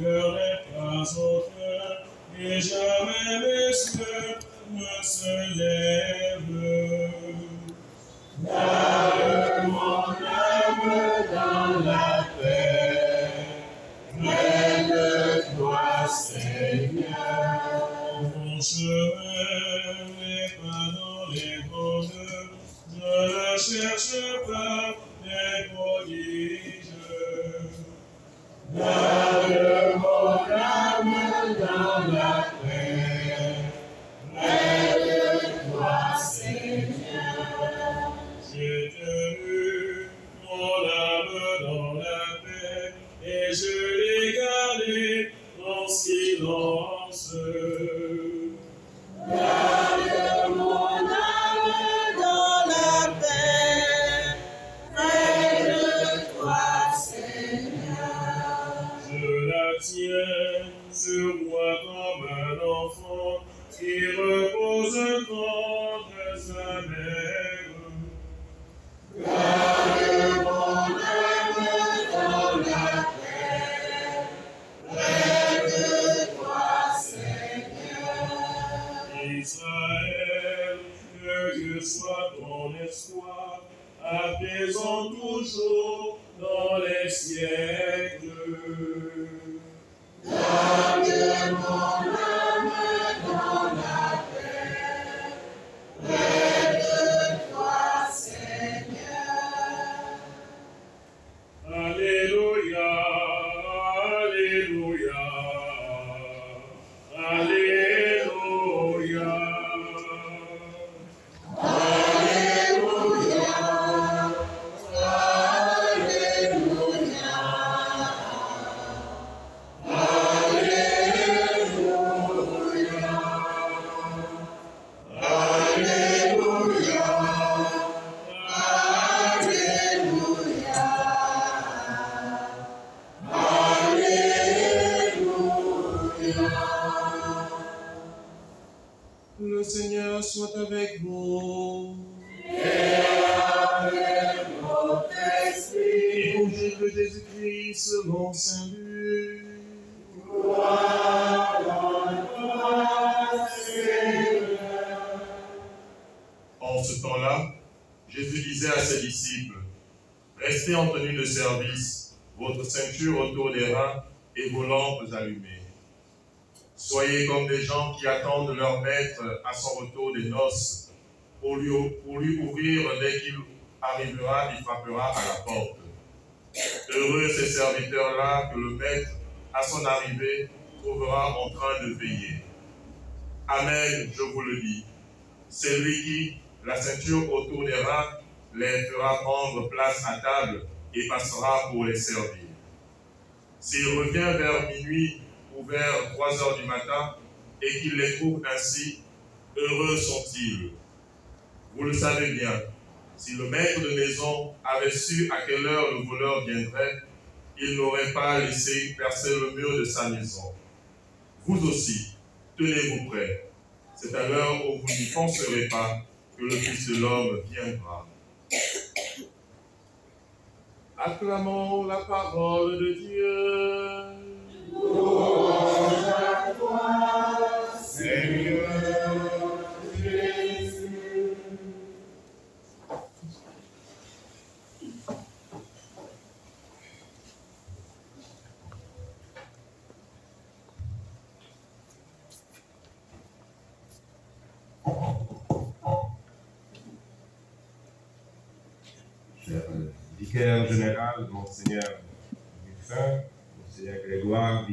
cœur n'est pas au cœur, et jamais mes yeux ne se lèvent. Garde mon âme dans la paix, près de toi, Seigneur. Mon chemin n'est pas dans les mondes, je ne cherche pas les prodiges. Garde mon âme dans la paix, près de toi, Seigneur. J'ai tenu mon âme dans la paix, et je l'ai gardée en silence. Garde mon âme dans la paix, près de toi, Seigneur. Je la tiens sur moi comme un enfant qui repose contre sa mère. Garde mon âme dans la paix, près de toi, Seigneur. Israël, que Dieu soit ton espoir, apaisant toujours dans les siècles. Garde mon âme dans la paix, près de toi, Seigneur. Alléluia, Alléluia, Alléluia. Alléluia, Le Seigneur soit avec vous. Et avec votre esprit. Évangile de Jésus-Christ selon saint Luc. Gloire à toi, Seigneur. En ce temps-là, Jésus disait à ses disciples, « Restez en tenue de service, votre ceinture autour des reins et vos lampes allumées. Soyez comme des gens qui attendent leur maître à son retour des noces, pour lui ouvrir dès qu'il arrivera, il frappera à la porte. Heureux ces serviteurs-là que le maître, à son arrivée, trouvera en train de veiller. Amen, je vous le dis, c'est lui qui, la ceinture autour des reins, les fera prendre place à table et passera pour les servir. S'il revient vers minuit ou vers 3 heures du matin et qu'il les trouve ainsi, heureux sont-ils. Vous le savez bien, si le maître de maison avait su à quelle heure le voleur viendrait, il n'aurait pas laissé percer le mur de sa maison. Vous aussi, tenez-vous prêts. C'est à l'heure où vous n'y penserez pas que le Fils de l'homme viendra. Acclamons la parole de Dieu. Louange à toi, Seigneur Jésus. Cher vicaire général, Monseigneur Ruffin, Monseigneur Grégoire,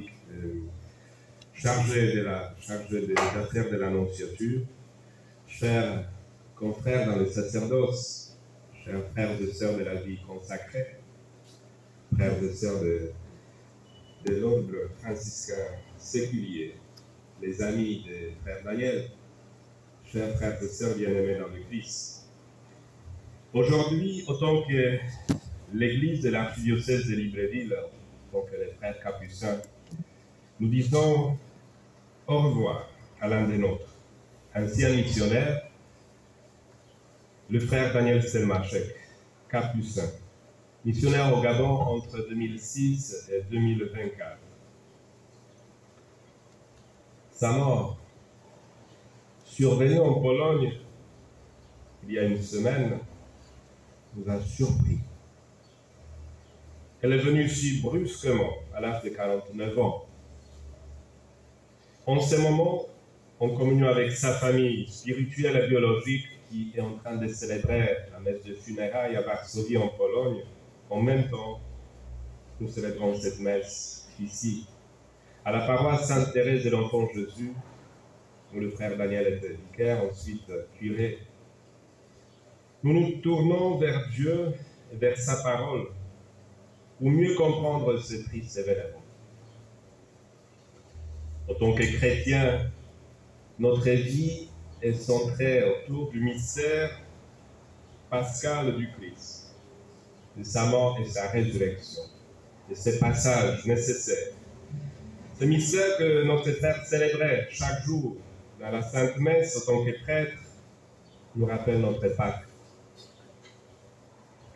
chargé des affaires de l'Annonciature, chers confrères dans le sacerdoce, chers frères et sœurs de la vie consacrée, frères et sœurs de l'ordre franciscain séculier, les amis de frère Daniel, chers frères et sœurs bien-aimés dans le Christ. Aujourd'hui, autant que l'Église de l'archidiocèse de Libreville, autant que les frères capucins, nous disons au revoir à l'un des nôtres, ancien missionnaire, le frère Daniel Selmachek, capucin, missionnaire au Gabon entre 2006 et 2024. Sa mort, survenue en Pologne il y a une semaine, nous a surpris. Elle est venue si brusquement à l'âge de 49 ans. En ce moment, en communion avec sa famille spirituelle et biologique qui est en train de célébrer la messe de funérailles à Varsovie en Pologne, en même temps, nous célébrons cette messe ici, à la paroisse Sainte-Thérèse de l'Enfant Jésus, où le frère Daniel était vicaire, ensuite curé. Nous nous tournons vers Dieu et vers sa parole pour mieux comprendre ce triste événement. En tant que chrétiens, notre vie est centrée autour du mystère pascal du Christ, de sa mort et sa résurrection, de ces passages nécessaires. Ce mystère que notre Père célébrait chaque jour dans la Sainte Messe en tant que prêtre nous rappelle notre Pâques,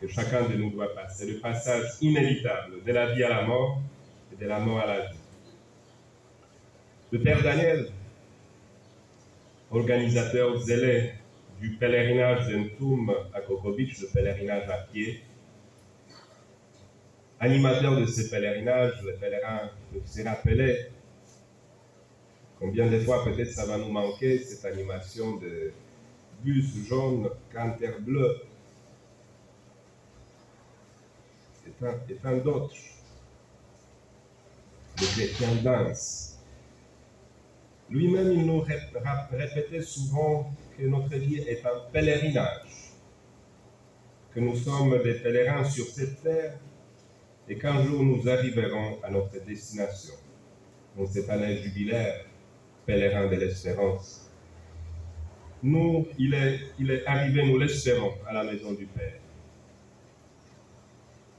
que chacun de nous doit passer, le passage inévitable de la vie à la mort et de la mort à la vie. Le Père Daniel, organisateur zélé du pèlerinage d'Entum à Kokobich, le pèlerinage à pied, animateur de ce pèlerinage, les pèlerins peuvent se rappeler combien de fois peut-être ça va nous manquer, cette animation de bus jaune, canter bleu, et tant d'autres. Les chrétiens dansent. Lui-même, il nous répétait souvent que notre vie est un pèlerinage, que nous sommes des pèlerins sur cette terre et qu'un jour nous arriverons à notre destination, dans cette année jubilaire, pèlerin de l'espérance. Nous, il est arrivé, nous l'espérons, à la maison du Père.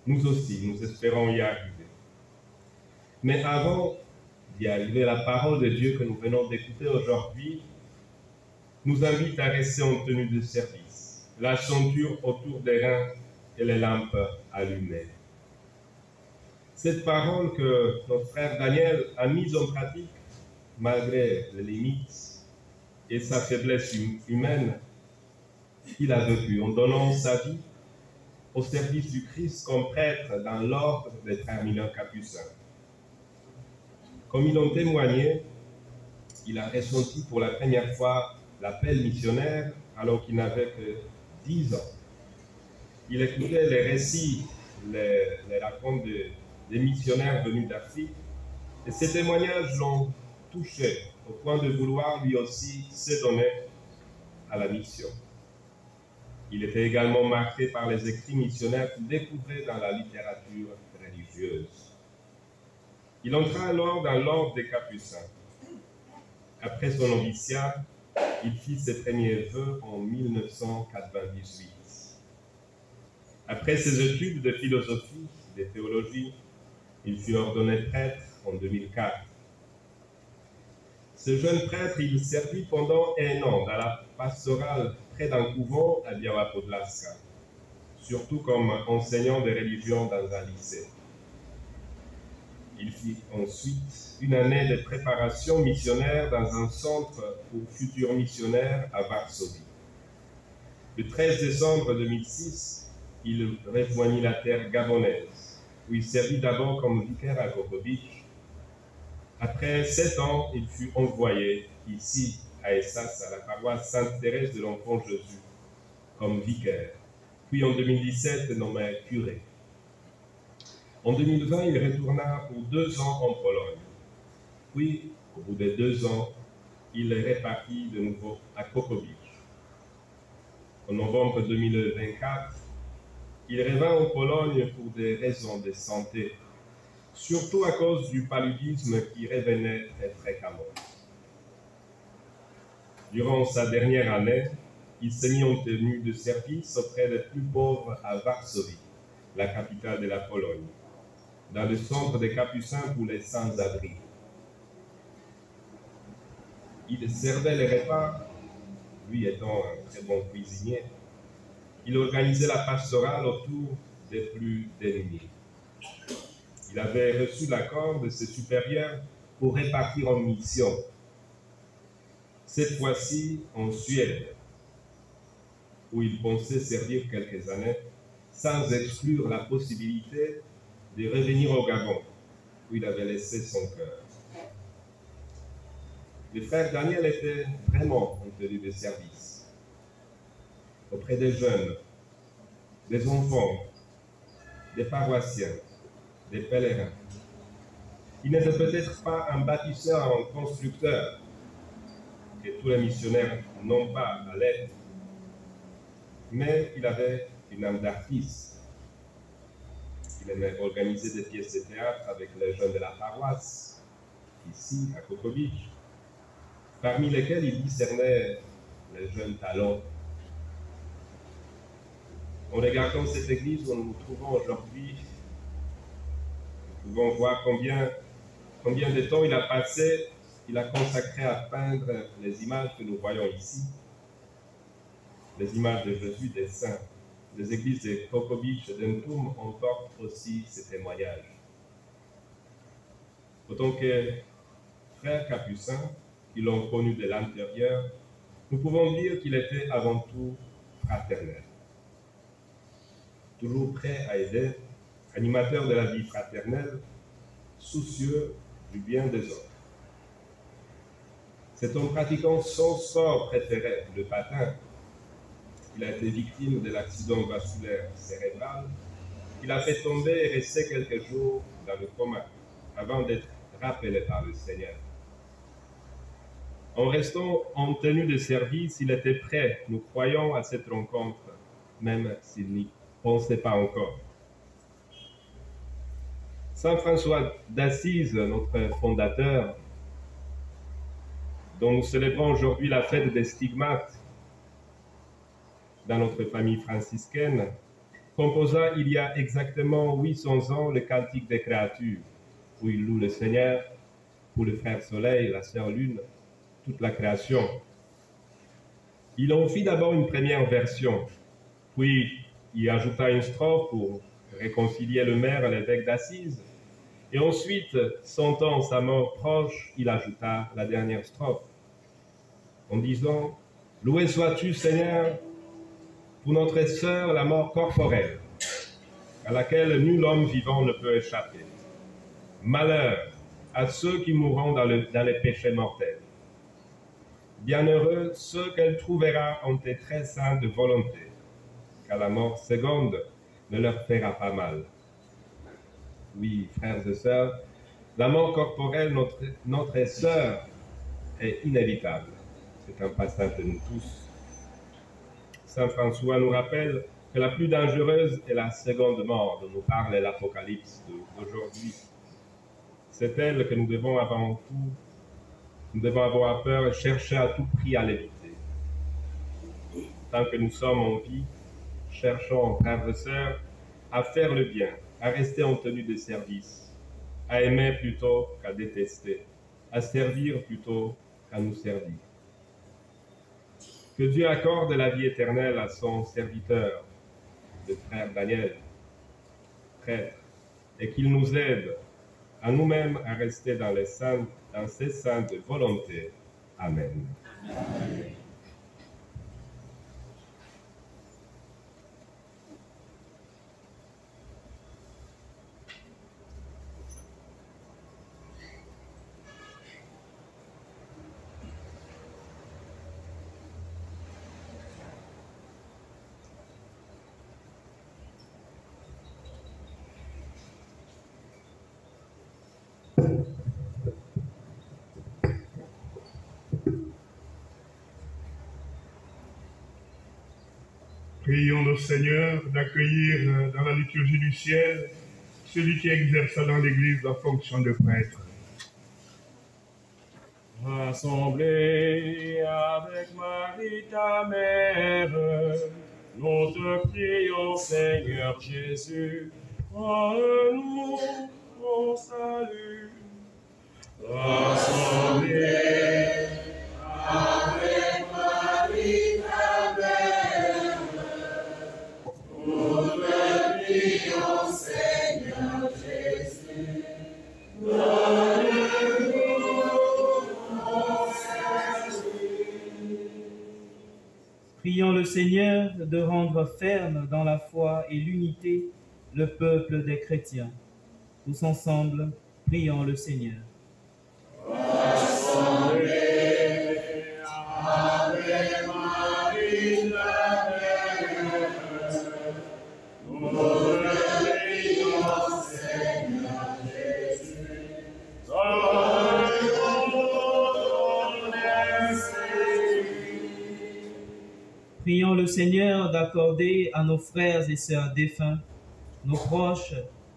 Nous aussi, nous espérons y arriver. Mais avant d'y arriver, la parole de Dieu que nous venons d'écouter aujourd'hui nous invite à rester en tenue de service, la ceinture autour des reins et les lampes allumées. Cette parole que notre frère Daniel a mise en pratique, malgré les limites et sa faiblesse humaine, il a vécu en donnant sa vie au service du Christ comme prêtre dans l'ordre des frères mineurs capucins. Comme ils l'ont témoigné, il a ressenti pour la première fois l'appel missionnaire alors qu'il n'avait que 10 ans. Il écoutait les récits, les racontes des missionnaires venus d'Afrique, et ces témoignages l'ont touché au point de vouloir lui aussi se donner à la mission. Il était également marqué par les écrits missionnaires qu'il découvrait dans la littérature religieuse. Il entra alors dans l'ordre des Capucins. Après son noviciat, il fit ses premiers vœux en 1998. Après ses études de philosophie et de théologie, il fut ordonné prêtre en 2004. Ce jeune prêtre, il servit pendant 1 an dans la pastorale près d'un couvent à Biała Podlaska, surtout comme enseignant de religion dans un lycée. Il fit ensuite une année de préparation missionnaire dans un centre pour futurs missionnaires à Varsovie. Le 13 décembre 2006, il rejoignit la terre gabonaise, où il servit d'abord comme vicaire à Kokobich. Après 7 ans, il fut envoyé ici, à Essas, à la paroisse Sainte-Thérèse de l'Enfant Jésus, comme vicaire, puis en 2017 nommé curé. En 2020, il retourna pour 2 ans en Pologne. Puis, au bout de 2 ans, il est reparti de nouveau à Kokobich. En novembre 2024, il revint en Pologne pour des raisons de santé, surtout à cause du paludisme qui revenait très fréquemment. Durant sa dernière année, il s'est mis en tenue de service auprès des plus pauvres à Varsovie, la capitale de la Pologne, dans le centre des Capucins pour les sans-abri. Il servait les repas, lui étant un très bon cuisinier. Il organisait la pastorale autour des plus démunis. Il avait reçu l'accord de ses supérieurs pour répartir en mission cette fois-ci en Suède, où il pensait servir quelques années, sans exclure la possibilité de revenir au Gabon, où il avait laissé son cœur. Le frère Daniel était vraiment en tenue de service, auprès des jeunes, des enfants, des paroissiens, des pèlerins. Il n'était peut-être pas un bâtisseur, un constructeur, que tous les missionnaires n'ont pas à l'être, mais il avait une âme d'artiste. Il aimait organiser des pièces de théâtre avec les jeunes de la paroisse, ici, à Kokobich, parmi lesquels il discernait les jeunes talents. En regardant cette église où nous nous trouvons aujourd'hui, nous pouvons voir combien de temps il a consacré à peindre les images que nous voyons ici, les images de Jésus, des saints. Les églises de Kokobich et d'Entoum emportent aussi ces témoignages. Autant que frères capucins, qui l'ont connu de l'intérieur, nous pouvons dire qu'il était avant tout fraternel. Toujours prêt à aider, animateur de la vie fraternelle, soucieux du bien des autres. C'est en pratiquant son sport préféré, le patin, qu'il a été victime de l'accident vasculaire cérébral. Il a fait tomber et rester quelques jours dans le coma, avant d'être rappelé par le Seigneur. En restant en tenue de service, il était prêt, nous croyons, à cette rencontre, même s'il n'y pensait pas encore. Saint François d'Assise, notre fondateur, dont nous célébrons aujourd'hui la fête des stigmates dans notre famille franciscaine, composa il y a exactement 800 ans le Cantique des créatures, où il loue le Seigneur pour le frère Soleil, la sœur Lune, toute la création. Il en fit d'abord une première version, puis il ajouta une strophe pour réconcilier le maire et l'évêque d'Assise, et ensuite, sentant sa mort proche, il ajouta la dernière strophe, en disant « Loué sois-tu, Seigneur, pour notre sœur la mort corporelle, à laquelle nul homme vivant ne peut échapper. Malheur à ceux qui mourront dans les péchés mortels. Bienheureux ceux qu'elle trouvera en tes très saintes volontés, car la mort seconde ne leur fera pas mal. » Oui, frères et sœurs, la mort corporelle, notre sœur, est inévitable. C'est un passage de nous tous. Saint François nous rappelle que la plus dangereuse est la seconde mort dont nous parle l'Apocalypse d'aujourd'hui. C'est elle que nous devons avant tout, nous devons avoir peur et chercher à tout prix à l'éviter. Tant que nous sommes en vie, cherchons, frères et sœurs, à faire le bien, à rester en tenue de service, à aimer plutôt qu'à détester, à servir plutôt qu'à nous servir. Que Dieu accorde la vie éternelle à son serviteur, le frère Daniel, prêtre, et qu'il nous aide à nous-mêmes à rester dans ces saintes volontés. Amen. Amen. Prions le Seigneur d'accueillir dans la liturgie du ciel celui qui exerça dans l'Église la fonction de prêtre. Rassemblés avec Marie ta mère, nous te prions, Seigneur Jésus, rends-nous ton salut. Rassemblés avec Marie ta mère, nous te prions, Seigneur Jésus, rends-nous ton salut. Seigneur de rendre ferme dans la foi et l'unité le peuple des chrétiens. Tous ensemble, prions le Seigneur. Prions le Seigneur d'accorder à nos frères et sœurs défunts, nos proches,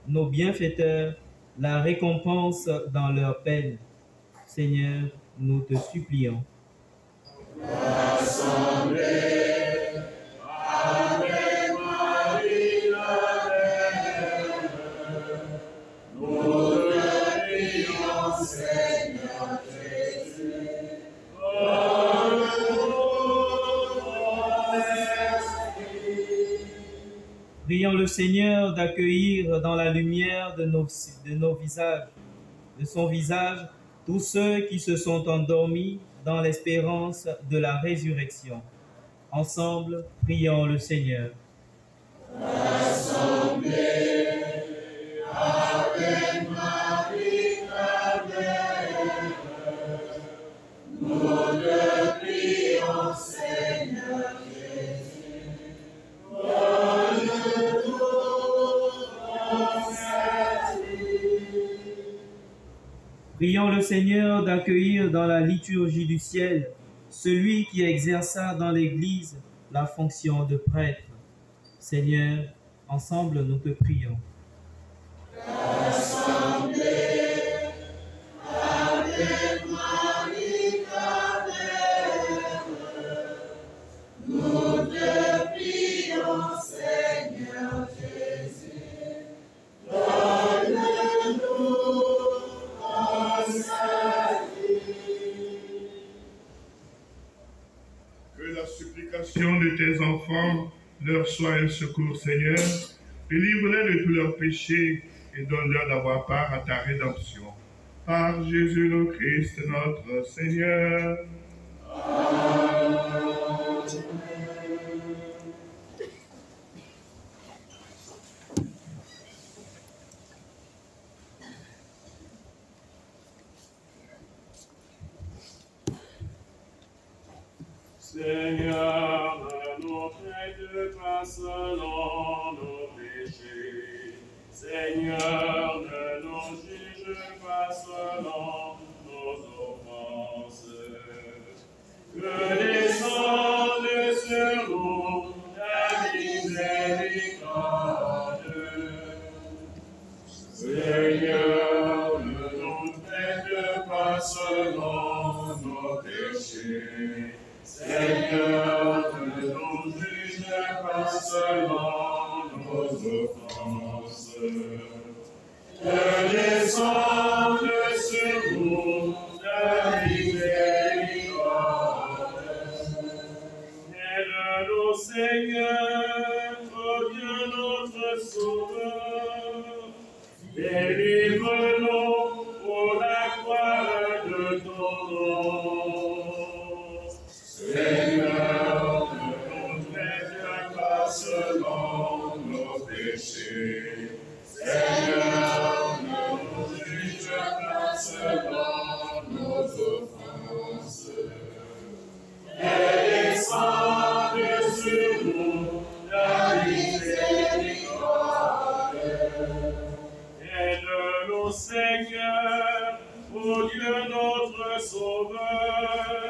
nos bienfaiteurs, la récompense dans leur peine. Seigneur, nous te supplions. Prions le Seigneur d'accueillir dans la lumière de nos visages, de son visage, tous ceux qui se sont endormis dans l'espérance de la résurrection. Ensemble, prions le Seigneur. Prions le Seigneur d'accueillir dans la liturgie du ciel celui qui exerça dans l'Église la fonction de prêtre. Seigneur, ensemble nous te prions. De tes enfants leur soit un secours, Seigneur. Délivre-les de tous leurs péchés et donne-leur d'avoir part à ta rédemption. Par Jésus le Christ, notre Seigneur. Amen. Seigneur, ne nous traite pas selon nos péchés. Seigneur, ne nous juge pas selon nos offenses. Que descende sur nous ta miséricorde. Seigneur, ne nous traite pas selon nos péchés. Seigneur, ne nous juge pas selon nos offenses. Que descende sur nous ta miséricorde. Aide-nous, Seigneur, ô Dieu notre Sauveur. Délivre-nous pour la gloire de ton nom. Seigneur, ne nous traite pas selon nos péchés. Seigneur, ne nous juge pas selon nos offenses. Et descende sur nous ta miséricorde. Aide-nous, Seigneur, ô Dieu notre Sauveur.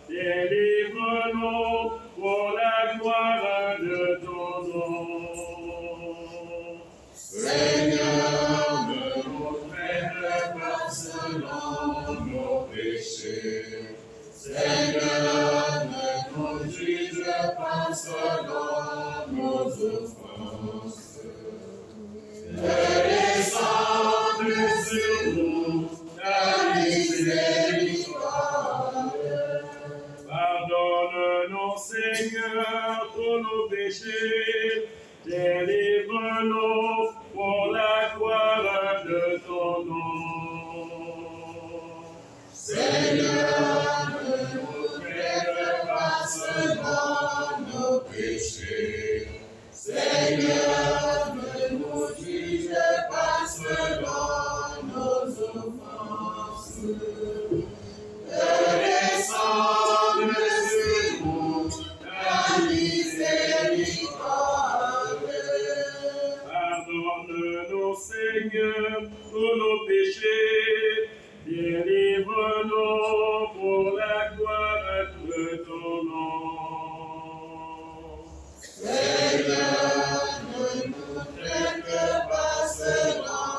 Délivre-nous pour la gloire de ton nom. Seigneur, ne nous traite pas selon nos péchés. Seigneur, ne nous juge pas selon nos offenses. Descende sur nous ta miséricorde. Pardonne-nous, Seigneur, tous nos péchés. Délivre-nous pour la gloire de ton nom. Seigneur, ne nous traite pas selon offenses. Descende sur nous ta miséricorde. Pardonne-nous, Seigneur, tous nos péchés, délivre-nous pour la gloire de ton nom. Seigneur, ne nous traite pas selon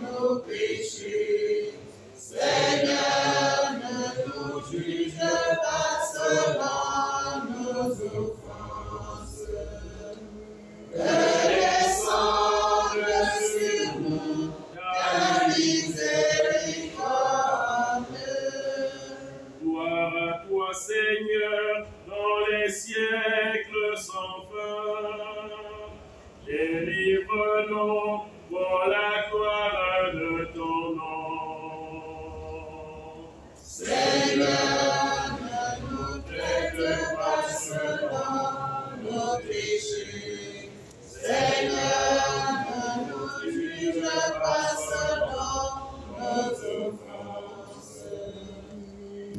nos péchés. Seigneur, ne nous juge pas selon nos offenses. Descende sur nous ta miséricorde. Gloire à toi, Seigneur, dans les siècles sans fin. Délivre-nous pour la gloire de ton nom. Seigneur, ne nous traite pas selon nos péchés. Seigneur, ne nous juge pas selon nos offenses.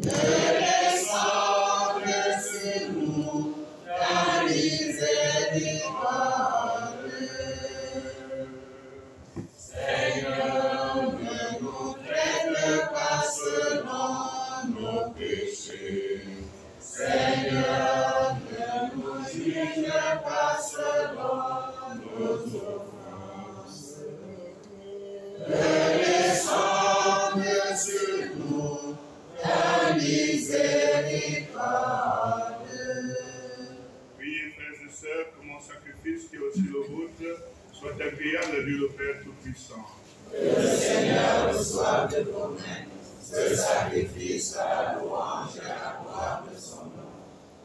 Descende sur nous ta miséricorde. Seigneur, ne nous traite pas selon nos péchés. Seigneur, ne nous juge pas selon nos offenses. Descende sur nous ta miséricorde. Priez, frères et sœurs, que mon sacrifice, qui est aussi le vôtre, soit agréable à Dieu le Père Tout-Puissant. Que le Seigneur reçoive de vos mains ce sacrifice à la louange et à la gloire de son nom,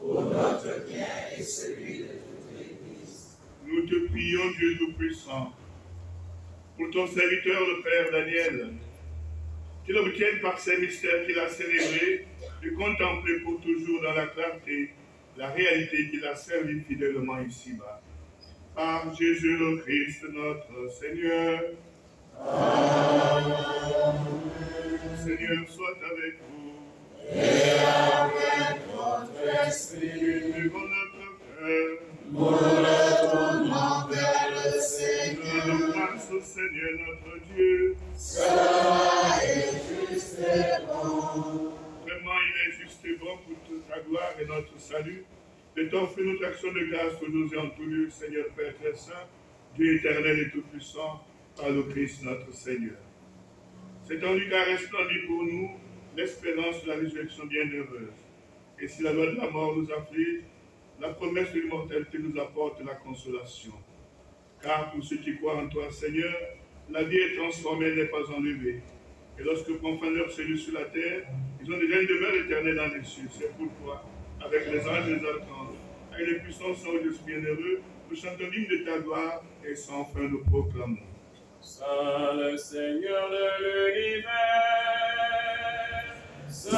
pour notre bien et celui de toute l'Église. Nous te prions, Dieu Tout-Puissant, pour ton serviteur, le Père Daniel, qu'il obtienne par ces mystères qu'il a célébrés de contempler pour toujours dans la clarté la réalité qu'il a servi fidèlement ici-bas. Par Jésus le Christ, notre Seigneur. Amen. Seigneur soit avec vous. Et avec votre esprit. Devant notre cœur. Nous retournons vers le Seigneur. Nous grâce au Seigneur notre Dieu. Cela est juste et bon. Vraiment, il est juste et bon pour toute ta gloire et notre salut de t'offrir notre action de grâce que nous ayons tout lieu, Seigneur Père très saint, Dieu éternel et tout-puissant, par le Christ notre Seigneur. C'est en lui qu'a resplendi pour nous l'espérance de la résurrection bienheureuse. Et si la loi de la mort nous afflige, la promesse de l'immortalité nous apporte la consolation. Car pour ceux qui croient en toi, Seigneur, la vie est transformée, elle n'est pas enlevée. Et lorsque confin leur salut sur la terre, ils ont déjà une demeure éternelle dans les cieux. C'est pourquoi, avec les anges et les archanges, avec les puissants anges bienheureux, nous chantons l'hymne de ta gloire et sans fin nous proclamons. Saint le Seigneur de l'univers, Saint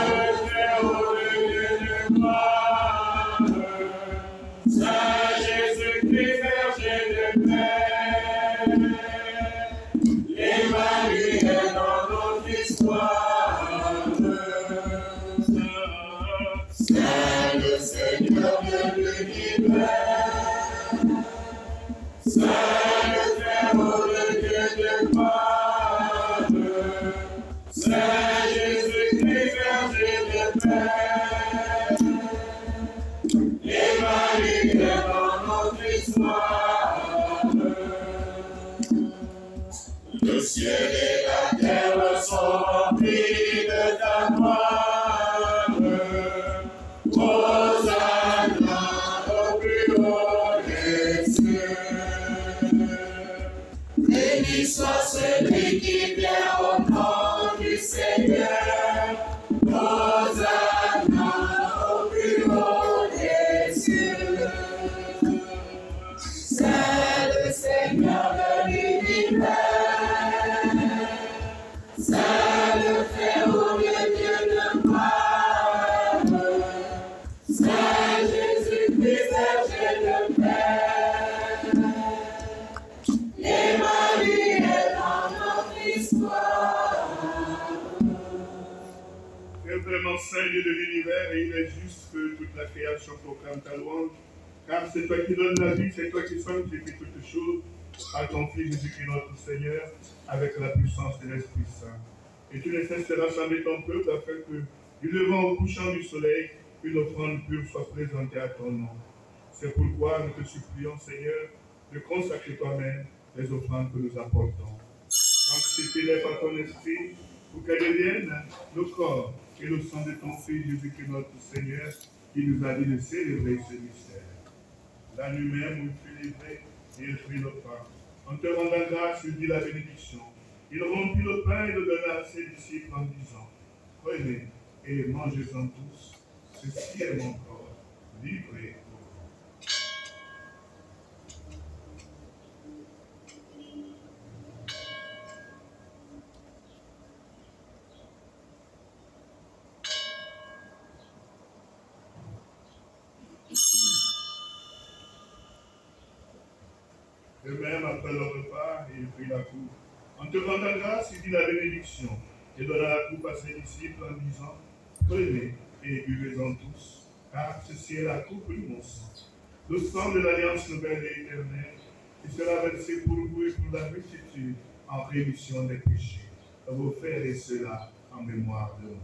le Très-Haut de Dieu de gloire, Saint Jésus-Christ, berger de paix, Emmanuel dans notre histoire, Saint le Seigneur de l'univers, Saint le Très-Haut de Dieu de gloire, Saint Jésus-Christ, berger de paix, Emmanuel dans notre histoire. Le ciel et la terre sont remplis de ta gloire. Hosanna au plus haut des cieux. Béni soit celui qui vient au nom du Seigneur. Hosanna au plus haut des cieux. C'est le Seigneur de l'univers. C'est le Très-Haut de Dieu de gloire. C'est Jésus-Christ, berger de paix. Emmanuel dans notre histoire. vraiment saint Dieu de l'univers, et il est juste que toute la création proclame ta louange, car c'est toi qui donnes la vie, c'est toi qui sanctifies toutes choses, par ton Fils Jésus-Christ notre Seigneur, avec la puissance de l'Esprit Saint. Et tu ne cesses de rassembler ton peuple afin que, du levant au couchant du soleil, une offrande pure soit présentée à ton nom. C'est pourquoi nous te supplions, Seigneur, de consacrer toi-même les offrandes que nous apportons. Sanctifie-les par ton esprit, pour qu'elles deviennent le corps et le sang de ton Fils Jésus-Christ notre Seigneur, qui nous a dit de célébrer ce mystère. La nuit même où il fut livré, et il prit le pain. En te rendant grâce, il dit la bénédiction. Il rompit le pain et le donna à ses disciples en disant, prenez et mangez-en tous, ceci est mon corps, livré pour vous. De même, après le repas, il prit la coupe. En te rendant grâce, il dit la bénédiction et donna la coupe à ses disciples en disant, prenez et buvez-en tous, car ceci est la coupe de mon sang, le sang de l'alliance nouvelle et éternelle, qui sera versé pour vous et pour la multitude en rémission des péchés. Vous ferez cela en mémoire de moi.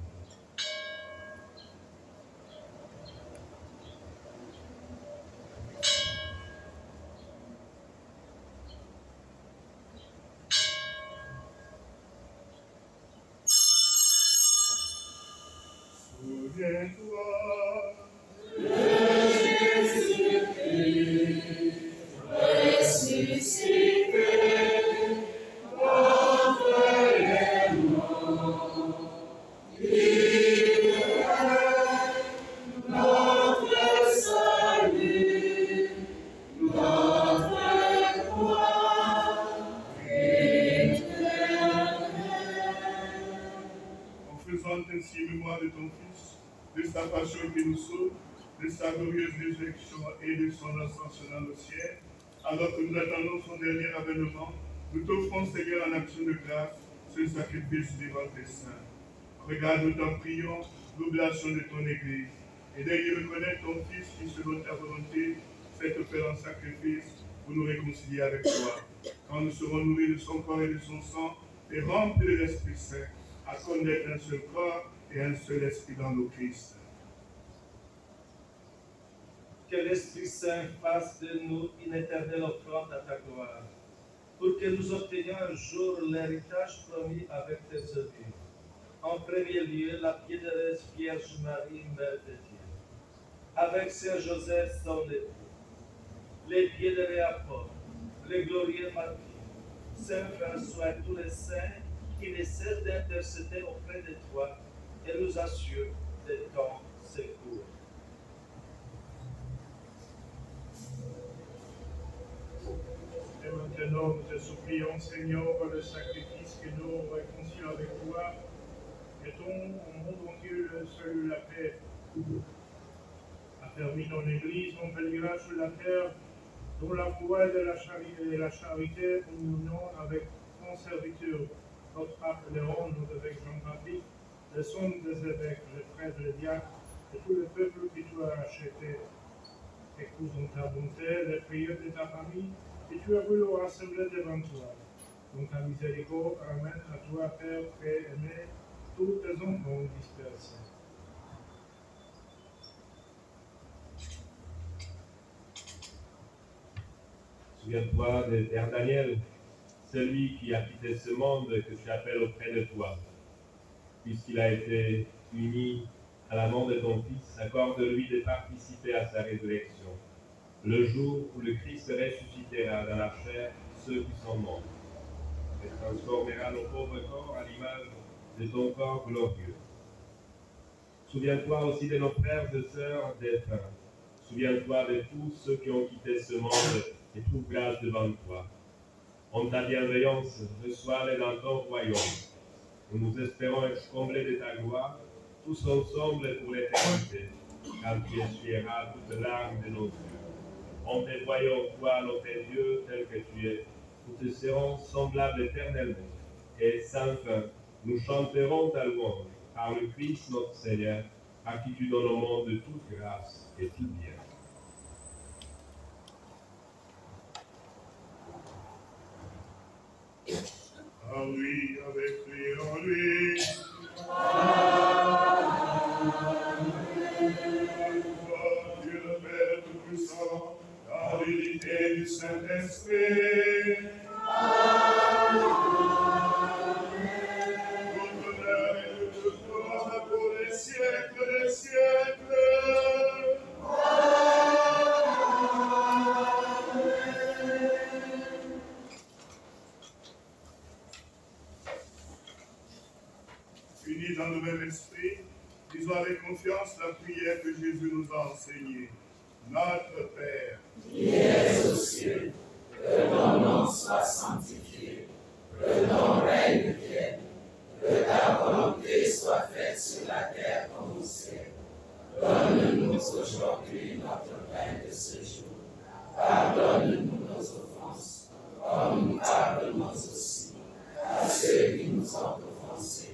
Ainsi mémoire de ton Fils, de sa passion qui nous sauve, de sa glorieuse résurrection et de son ascension dans le ciel, alors que nous attendons son dernier avènement, nous t'offrons, Seigneur, en action de grâce, ce sacrifice devant tes saints. Regarde, nous t'en prions, l'oblation de ton Église, et d'ailleurs reconnaître ton Fils qui, selon ta volonté, s'est offert en sacrifice pour nous réconcilier avec toi. Quand nous serons nourris de son corps et de son sang, et remplis de l'Esprit Saint, à connaître un seul corps et un seul esprit dans le Christ. Que l'Esprit Saint fasse de nous une éternelle offrande à ta gloire, pour que nous obtenions un jour l'héritage promis avec tes œuvres. En premier lieu, la bienheureuse Vierge Marie, Mère de Dieu, avec Saint Joseph, son époux, les bienheureux apôtres, les glorieux martyrs, Saint François et tous les saints qui ne cessent d'intercéder auprès de toi et nous assure de ton secours. Et maintenant, nous te supplions, Seigneur, par le sacrifice que nous réconcilions avec toi, mettons au monde entier le salut, la paix. Affermis ton Église, ton pèlerinage sur la terre, dont la foi et la charité unissons avec ton serviteur, notre pape Léon, notre évêque Jean-Baptiste, les sommes des évêques, les prêtres, les diacres, et tout le peuple que tu as acheté. Écoute dans ta bonté les prières de ta famille, et tu as voulu rassembler devant toi. Dans ta miséricorde, ramène à toi, Père, très aimé, tous tes enfants dispersés. Souviens-toi de Père Daniel, celui qui a quitté ce monde que tu appelles auprès de toi. Puisqu'il a été uni à la mort de ton Fils, accorde-lui de participer à sa résurrection, le jour où le Christ ressuscitera dans la chair ceux qui sont morts, et transformera nos pauvres corps à l'image de ton corps glorieux. Souviens-toi aussi de nos frères et sœurs défunts. Souviens-toi de tous ceux qui ont quitté ce monde et trouve grâce devant toi. En ta bienveillance, reçois-les dans ton royaume. Nous espérons être comblés de ta gloire, tous ensemble pour l'éternité, quand tu essuieras toute larme de nos yeux. En te voyant, toi, notre Dieu, tel que tu es, nous te serons semblables éternellement. Et sans fin, nous chanterons ta louange par le Christ notre Seigneur, à qui tu donnes au monde de toute grâce et tout bien. En lui, avec lui, en lui. Dieu le Père Tout-Puissant, dans l'unité du Saint-Esprit. Tout honneur et toute gloire pour les siècles des siècles. Unis dans le même esprit, disons avec confiance la prière que Jésus nous a enseignée. Notre Père, qui es aux cieux, que ton nom soit sanctifié, que ton règne vienne, que ta volonté soit faite sur la terre comme au ciel. Donne-nous aujourd'hui notre pain de ce jour. Pardonne-nous nos offenses, comme nous pardonnons aussi à ceux qui nous ont offensés.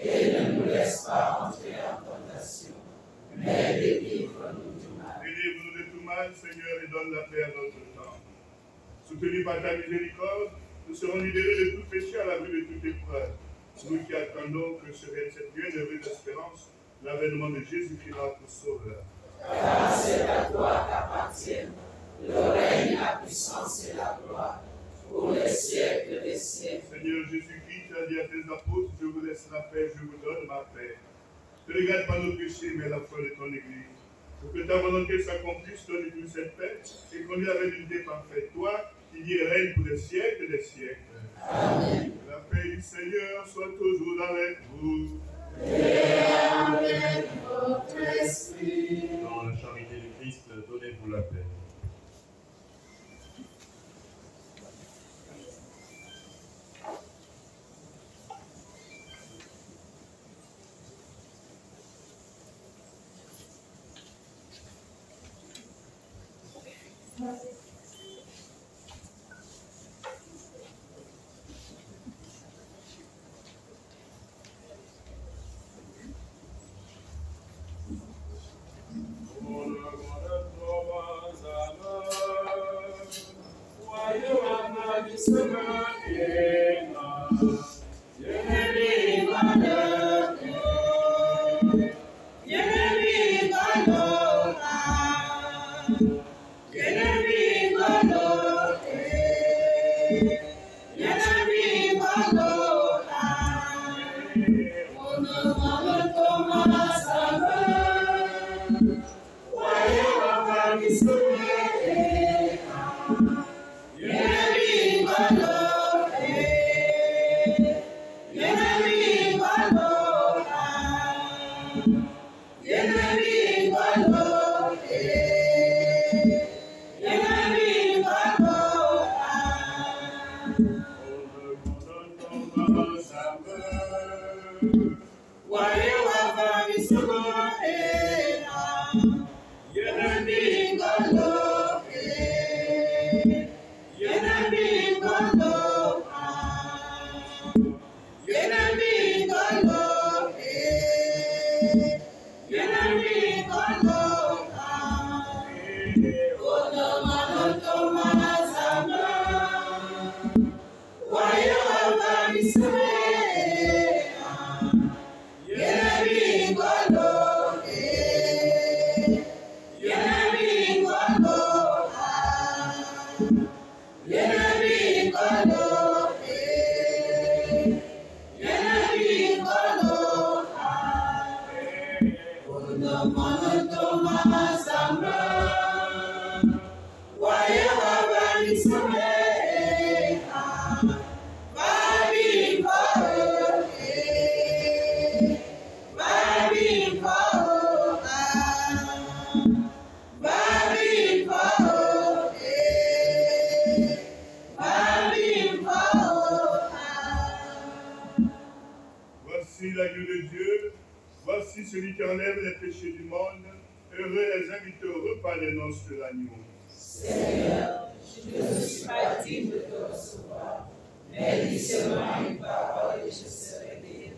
Et ne nous laisse pas entrer en tentation, mais délivre-nous du mal. Délivre-nous de tout mal, Seigneur, et donne la paix à notre temps. Soutenus par ta miséricorde, nous serons libérés de tout péché à l'abri de toute épreuve. Nous qui attendons que serait cette bienheureuse espérance, l'avènement de Jésus-Christ notre Sauveur. Car c'est à toi qu'appartiennent le règne, la puissance et la gloire, pour les siècles des siècles. Seigneur Jésus-Christ, tu as dit à tes apôtres, je vous laisse la paix, je vous donne ma paix. Ne regarde pas nos péchés, mais la foi de ton Église. Pour que ta volonté s'accomplisse, donne-nous cette paix et conduis avec l'unité parfaite. Toi, qui vis et règne pour les siècles des siècles. Amen. La paix du Seigneur soit toujours avec vous. Et avec votre esprit. Dans la charité du Christ, donnez-vous la paix. Voici l'agneau de Dieu, voici celui qui enlève les péchés du monde. Heureux les invités au repas des noces de l'agneau. Seigneur, je ne suis pas digne de te recevoir, mais dis seulement une parole et je serai guéri.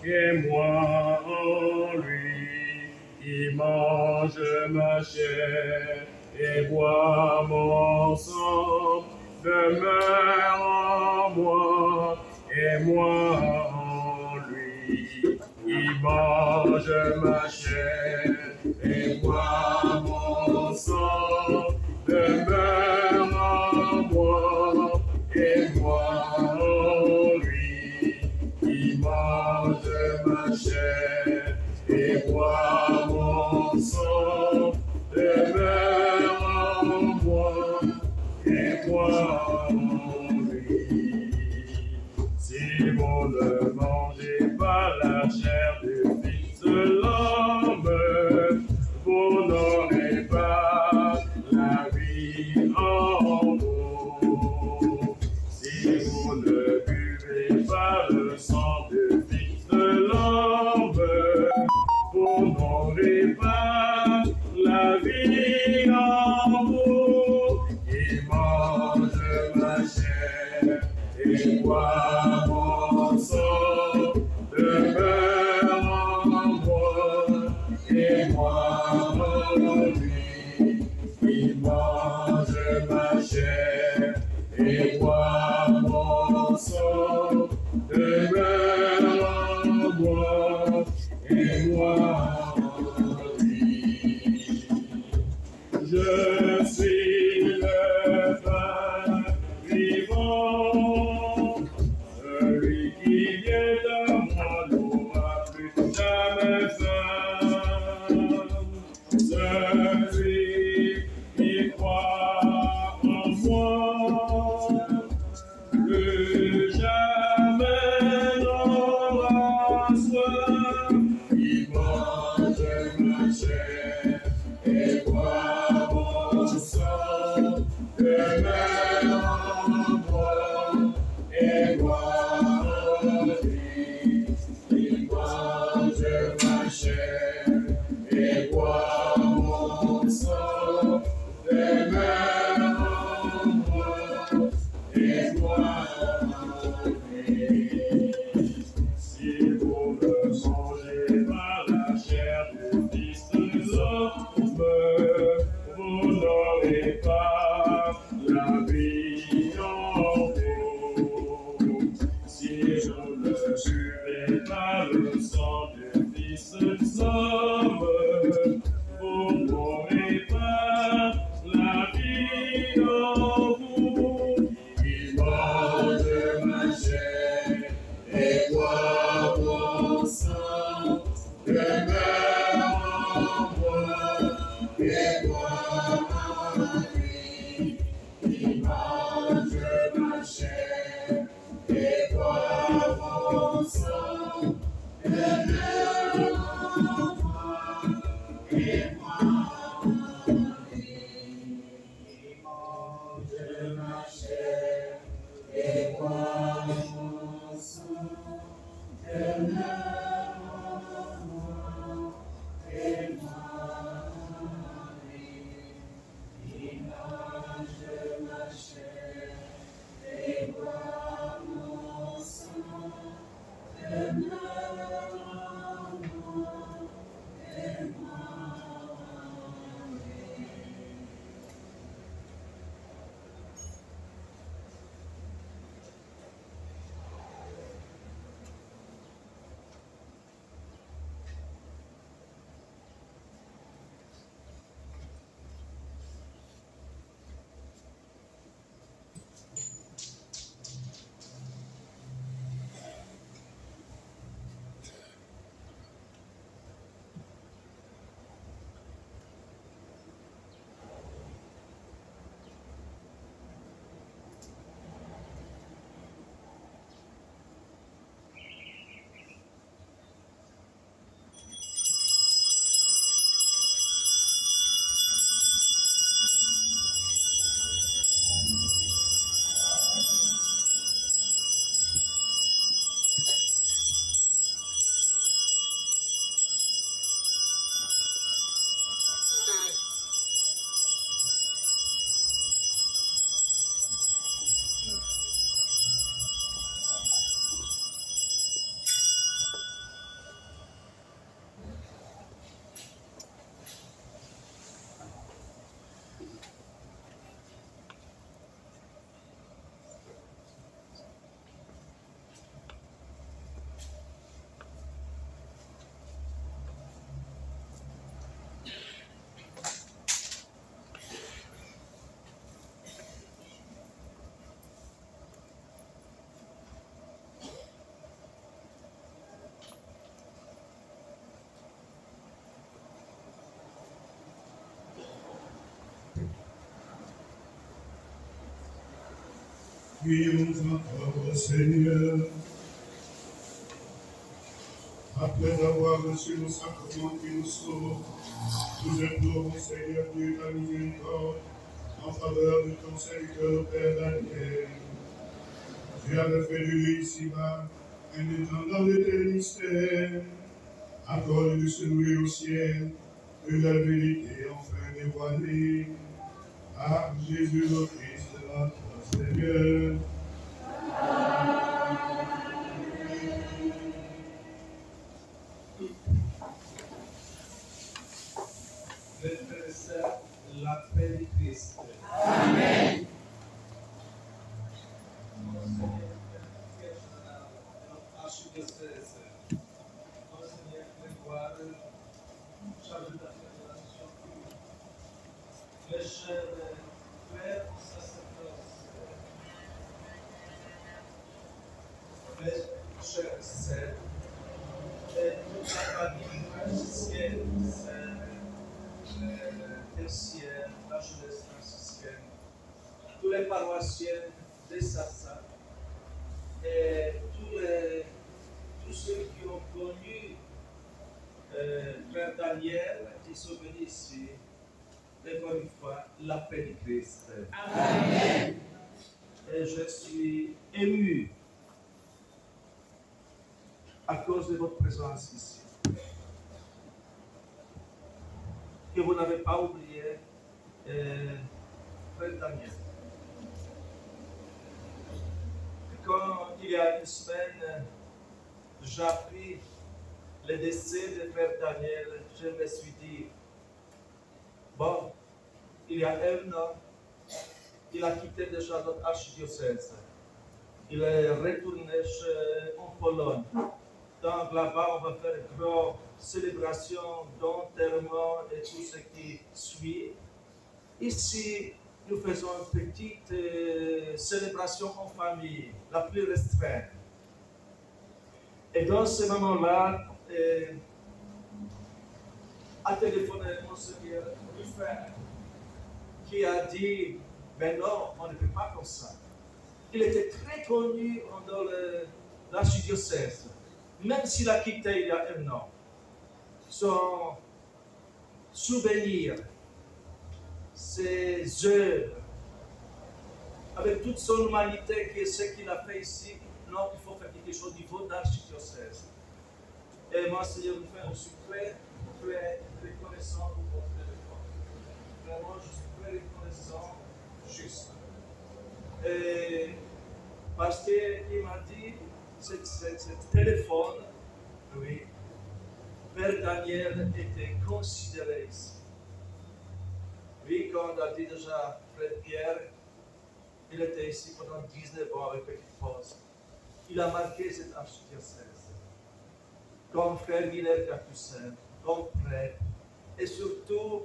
et moi en lui, qui mange ma chair et boit mon sang, demeure en moi et moi en lui, qui mange ma chair et boit mon sang, demeure en moi et moi en lui, qui mange ma chair et boit mon sang, demeure en moi et moi en lui. Si vous ne mangez pas la chair du Fils de l'homme, vous n'aurez pas la vie en vous. Si vous ne buvez pas le sang du Fils de l'homme, vous n'aurez pas la vie en vous. Il mange ma chair et boit mon sang, demeure en moi et moi en lui. Il mange ma chair et boit mon sang, demeure en moi et moi en lui. Je suis le pain vivant, celui qui vient à moi n'aura plus jamais faim. Celui qui croit en moi, plus jamais n'aura soif. Il mange ma chair et boit mon sang, demeure en moi et moi en lui. Il mange ma chair et boit mon sang, demeure en moi et moi en lui. Si vous ne mangez pas la chair du Fils de l'homme, vous n'aurez pas la vie en vous. Si vous ne buvez pas le sang du Fils de l'homme, vous n'aurez pas la vie en vous. Il mange ma chair et boit mon sang, demeure en moi et moi en lui. Il mange ma chair et boit mon sang, demeure en moi et moi en lui. Il mange ma chair et boit mon sang, demeure en moi et moi en lui. Il mange ma chair et boit mon sang, demeure en moi Prions encore au Seigneur. Après avoir reçu le sacrement qui nous sauve, nous implorons, Seigneur Dieu, ta miséricorde en faveur de ton serviteur, le Père Daniel. Tu avais fait de lui ici-bas un intendant de tes mystères. Accorde de se louer au ciel, de la vérité enfin dévoilée. Par Jésus le Christ, notre Seigneur. La paix du Christ. Amen. Archidiocèse, Monseigneur Grégoire, chargé d'affaires de la mission publique, les chers frères sacerdotes, les chers sœurs, et toute la famille franciscaine, tertiaire, la jeunesse franciscaine, tous les paroissiens de Sassa et tous ceux qui ont connu Frère Daniel qui sont venus ici, encore une fois, la paix du Christ. Amen. Et je suis ému à cause de votre présence ici. Que vous n'avez pas oublié Frère Daniel. Quand il y a une semaine, j'ai appris le décès de Frère Daniel, je me suis dit, bon, il y a un an, il a quitté déjà notre archidiocèse. Il est retourné en Pologne. Donc là-bas, on va faire une grande célébration d'enterrement et tout ce qui suit. Ici, nous faisons une petite célébration en famille, la plus restreinte. Et dans ce moment-là, a téléphoné Monseigneur Ruffin, qui a dit, ben non, on ne peut pas comme ça. Il était très connu dans l'archidiocèse. Même s'il a quitté il y a un an, son souvenir, ses œuvres, avec toute son humanité, qui est ce qu'il a fait ici, non, il faut faire quelque chose au niveau d'archidiocèse. Et moi, Seigneur, je suis très, très reconnaissant pour votre téléphone. Vraiment, je suis très reconnaissant, juste. Et parce qu'il m'a dit, ce téléphone, oui, Père Daniel était considéré ici. Oui, comme on a dit déjà Frère Pierre, il était ici pendant 19 ans avec petite pause. Il a marqué cette archidiocèse. Comme Frère Guilherme Capucin, comme prêtre. Et surtout,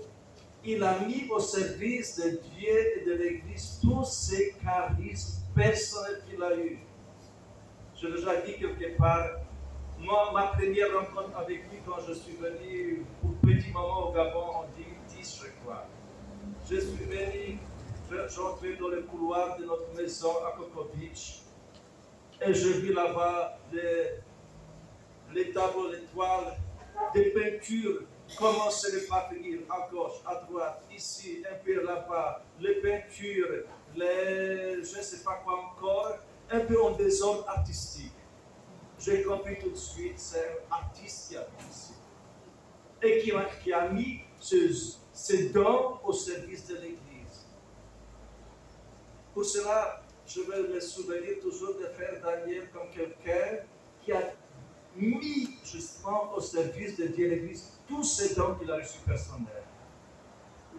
il a mis au service de Dieu et de l'Église tous ces charismes personnels qu'il a eus. Je l'ai déjà dit quelque part, moi, ma première rencontre avec lui quand je suis venu pour petit moment au Gabon en 2010, je crois. Je suis venu, j'entrais dans le couloir de notre maison à Coco Beach et je vis là-bas les tableaux, les toiles, des peintures, comment se les pas finir, à gauche, à droite, ici, un peu là-bas, les peintures, je ne sais pas quoi encore, un peu en désordre artistique. J'ai compris tout de suite, c'est un artiste qui a mis ici. Et qui a mis ses dons au service de l'Église. Pour cela, je vais me souvenir toujours de Frère Daniel comme quelqu'un qui a mis justement au service de Dieu l'Église tous ces dons qu'il a reçus personnels.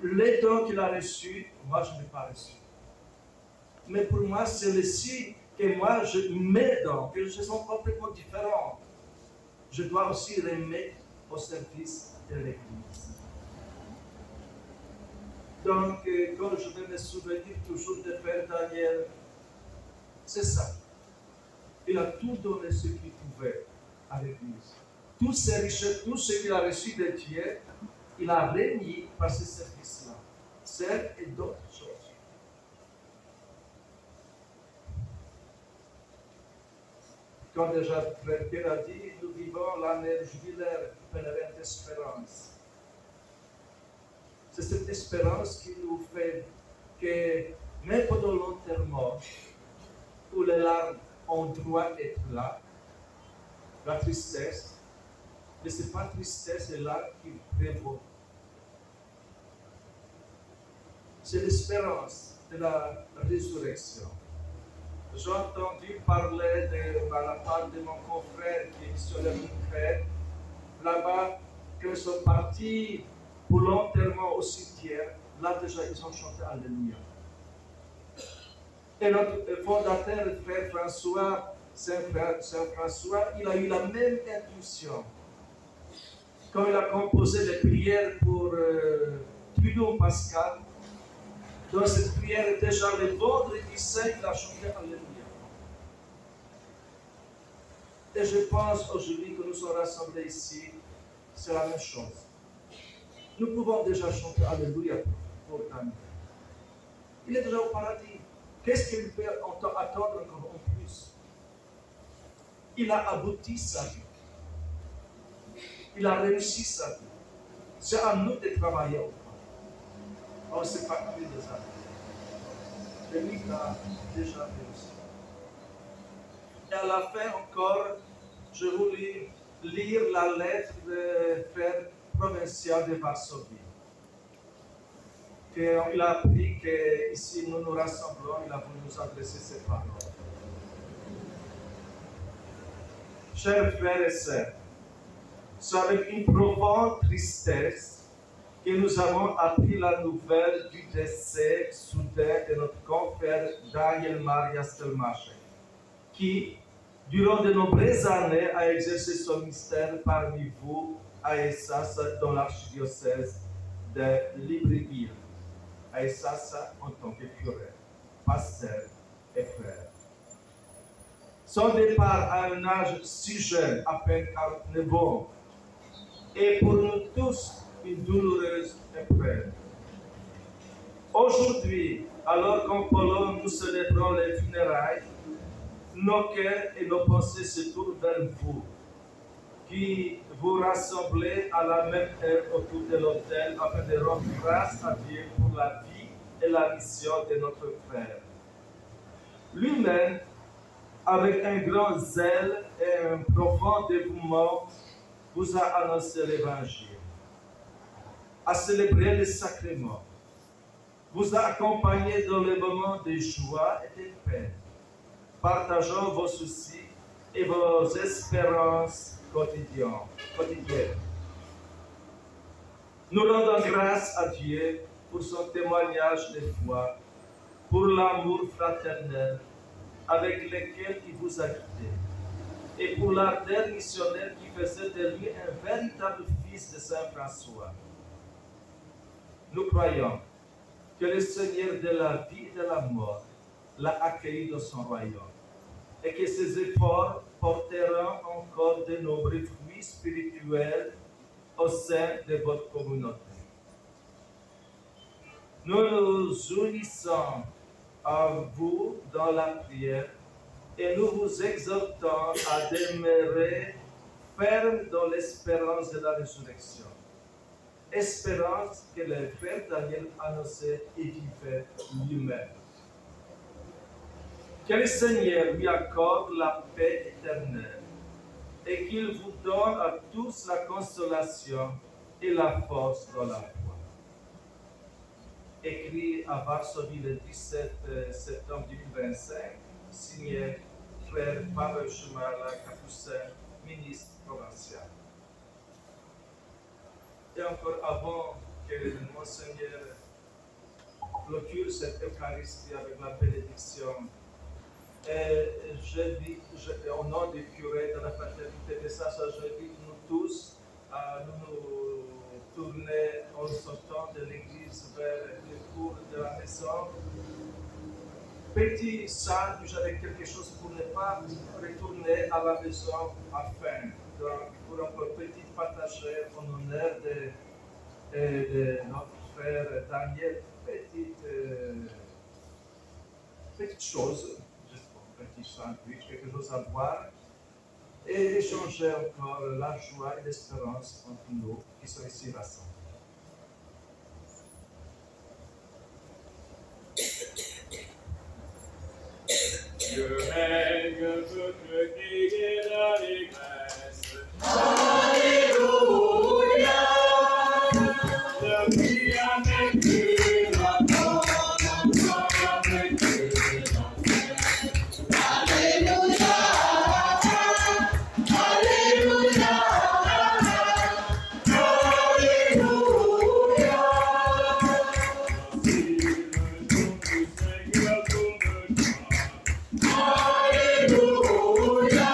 Les dons qu'il a reçus, moi je n'ai pas reçus. Mais pour moi, c'est le signe que moi, mes dons, que je sont complètement différents. Je dois aussi les mettre au service de l'Église. Donc, quand je vais me souvenir toujours de Frère Daniel, c'est ça. Il a tout donné ce qu'il pouvait à l'Église. Toutes ses richesses, tout ce qu'il a reçu de Dieu, il a remis par ce service-là. Celles et d'autres choses. Comme déjà Frère Pierre a dit, nous vivons l'année jubilaire pèlerin d'espérance. C'est cette espérance qui nous fait que même pendant l'enterrement, où les larmes ont droit d'être là, la tristesse, mais ce n'est pas tristesse et larmes qui prévaut. C'est l'espérance de la résurrection. J'ai entendu parler de la part de mon confrère qui est missionnaire concret, là-bas, qu'ils sont partis pour l'enterrement au cimetière. Là, déjà, ils ont chanté Alléluia. Et notre fondateur, frère François, Saint-François, il a eu la même intuition. Quand il a composé les prières pour Trudeau Pascal, dans cette prière, déjà le vendredi saint, il a chanté Alléluia. Et je pense aujourd'hui que nous sommes rassemblés ici, c'est la même chose. Nous pouvons déjà chanter Alléluia pour Daniel. Il est déjà au paradis. Qu'est-ce qu'il peut attendre encore en plus? Il a abouti sa vie. Il a réussi sa vie. C'est à nous de travailler au pas. On ne sait pas plus des années. Et lui, il a déjà réussi. Et à la fin encore, je voulais lire la lettre du frère provincial de Varsovie. Il a appris qu'ici nous nous rassemblons, il a voulu nous adresser ces paroles. Chers frères et sœurs, c'est avec une profonde tristesse que nous avons appris la nouvelle du décès soudain de notre confrère Daniel Maria Stelmacher, qui, durant de nombreuses années, a exercé son mystère parmi vous à Essassa, dans l'archidiocèse de Libreville. À Essassa en tant que curé, pasteur et frère. Son départ à un âge si jeune, à peine 49 ans, est pour nous tous une douloureuse épreuve. Aujourd'hui, alors qu'en Pologne nous célébrons les funérailles, nos cœurs et nos pensées se tournent vers vous, qui vous rassemblez à la même heure autour de l'autel afin de rendre grâce à Dieu pour la vie et la mission de notre frère. Lui-même, avec un grand zèle et un profond dévouement, vous a annoncé l'Évangile, a célébré les sacrements, vous a accompagné dans les moments de joie et de paix, partageant vos soucis et vos espérances quotidiennes. Nous rendons grâce à Dieu pour son témoignage de foi, pour l'amour fraternel avec lequel il vous a quitté, et pour l'ardeur missionnaire qui faisait de lui un véritable fils de Saint François. Nous croyons que le Seigneur de la vie et de la mort l'a accueilli dans son royaume, et que ses efforts porteront encore de nombreux fruits spirituels au sein de votre communauté. Nous nous unissons à vous dans la prière et nous vous exhortons à demeurer ferme dans l'espérance de la résurrection. Espérance que le frère Daniel annonçait et vivait lui-même. Que le Seigneur lui accorde la paix éternelle et qu'il vous donne à tous la consolation et la force dans la foi. Écrit à Varsovie le 17 septembre 2025, signé frère Pavel Chemala, capucin, ministre provincial. Et encore avant que le Monseigneur clôture cette Eucharistie avec la bénédiction, je dis, au nom du curé de la fraternité de Sassa, je dis nous tous à nous tourner en sortant de l'église vers le cours de la maison. Petit saint, j'avais quelque chose pour ne pas retourner à la maison afin pour encore petit partager en honneur de notre frère Daniel, petite chose, juste un petit sandwich, quelque chose à boire, et échanger encore la joie et l'espérance entre nous qui sont ici rassemblés. Dieu règne, votre crier dans les grèces. Alléluia. La vie avec Dieu, la mort avec Dieu. Alléluia. Alléluia. Alléluia. Si le jour du Seigneur tourne, Alléluia.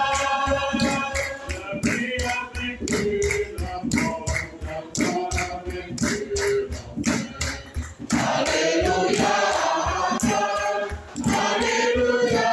la vie avec Dieu, la mort avec Dieu. Alléluia. Alléluia.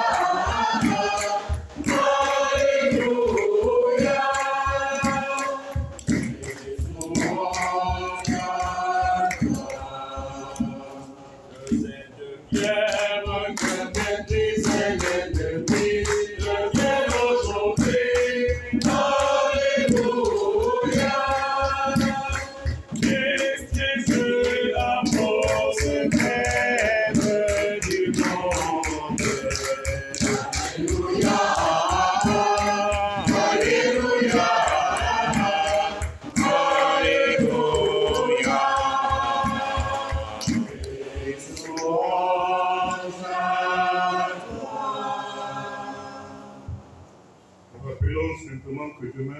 Rappelons simplement que demain,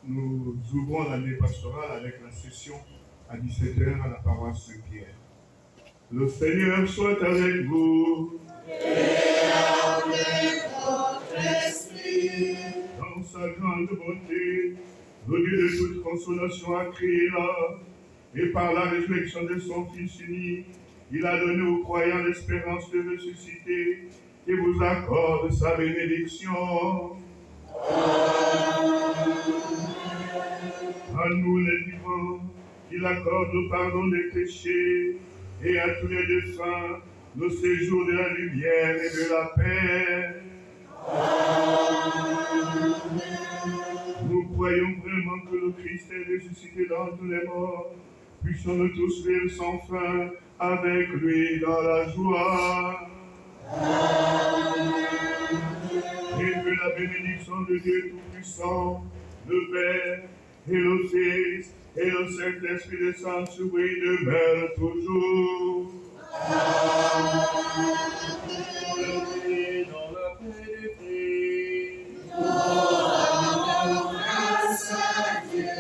nous ouvrons l'année pastorale avec la session à 17h à la paroisse Saint-Pierre. Le Seigneur soit avec vous. Et avec votre esprit. Dans sa grande bonté, le Dieu de toute consolation a créé l'homme, et par la résurrection de son Fils unique, il a donné aux croyants l'espérance de ressusciter, et vous accorde sa bénédiction. À nous les vivants, il accorde le pardon des péchés, et à tous les défunts, le séjour de la lumière et de la paix. Nous croyons vraiment que le Christ est ressuscité d'entre les morts. Puissions-nous tous vivre sans fin avec lui dans la joie. Et que la bénédiction de Dieu Tout-Puissant, le Père et le Fils et le Saint-Esprit descendent sur vous et demeurent toujours. Et dans la paix du Christ. Grâce à Dieu.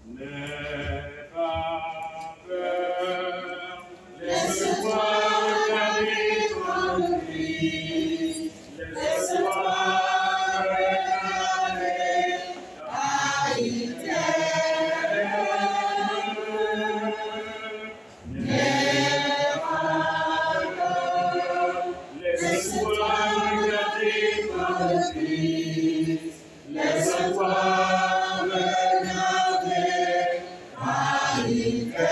N'aie pas peur, Laisse-toi regarder dans le Christ. Laisse-toi regarder car il t'aime. N'aie pas peur. Laisse-toi regarder dans le Christ. Laisse-toi regarder car il t'aime.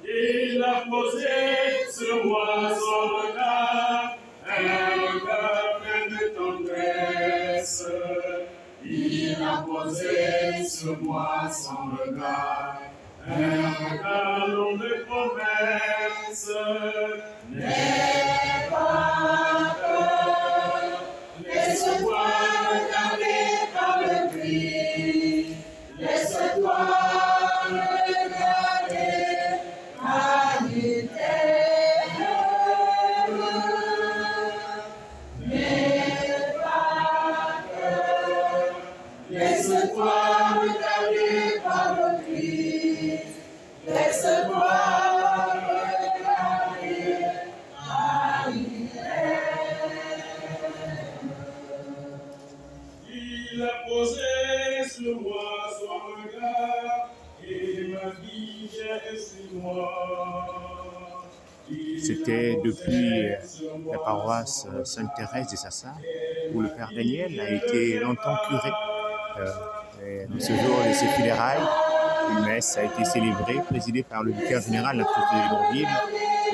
il a posé sur moi son regard, un regard plein de tendresse. Il a posé sur moi son regard, Un regard long de promesses. n'aie pas peur. Laisse-toi regarder par le Christ. Laisse-toi regarder par il t'aime. N'aie pas peur. Laisse-toi regarder par le Christ. Laisse-toi regarder par il Il a posé sur moi son regard et m'a dit viens sur moi. C'était depuis la paroisse Sainte-Thérèse des Sassas, où le Père Daniel a été longtemps curé. Et dans ce jour de ses funérailles, une messe a été célébrée, présidée par le vicaire général de la Préfecture de Libreville,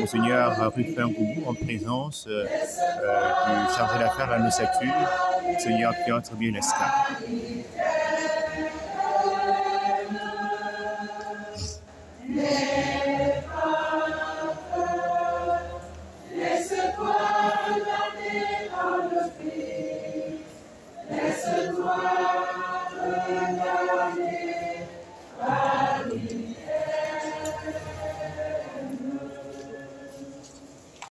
Monseigneur Rufin Goubou, en présence du chargé d'affaires de la Nociature, Monseigneur Piotr Bielewska.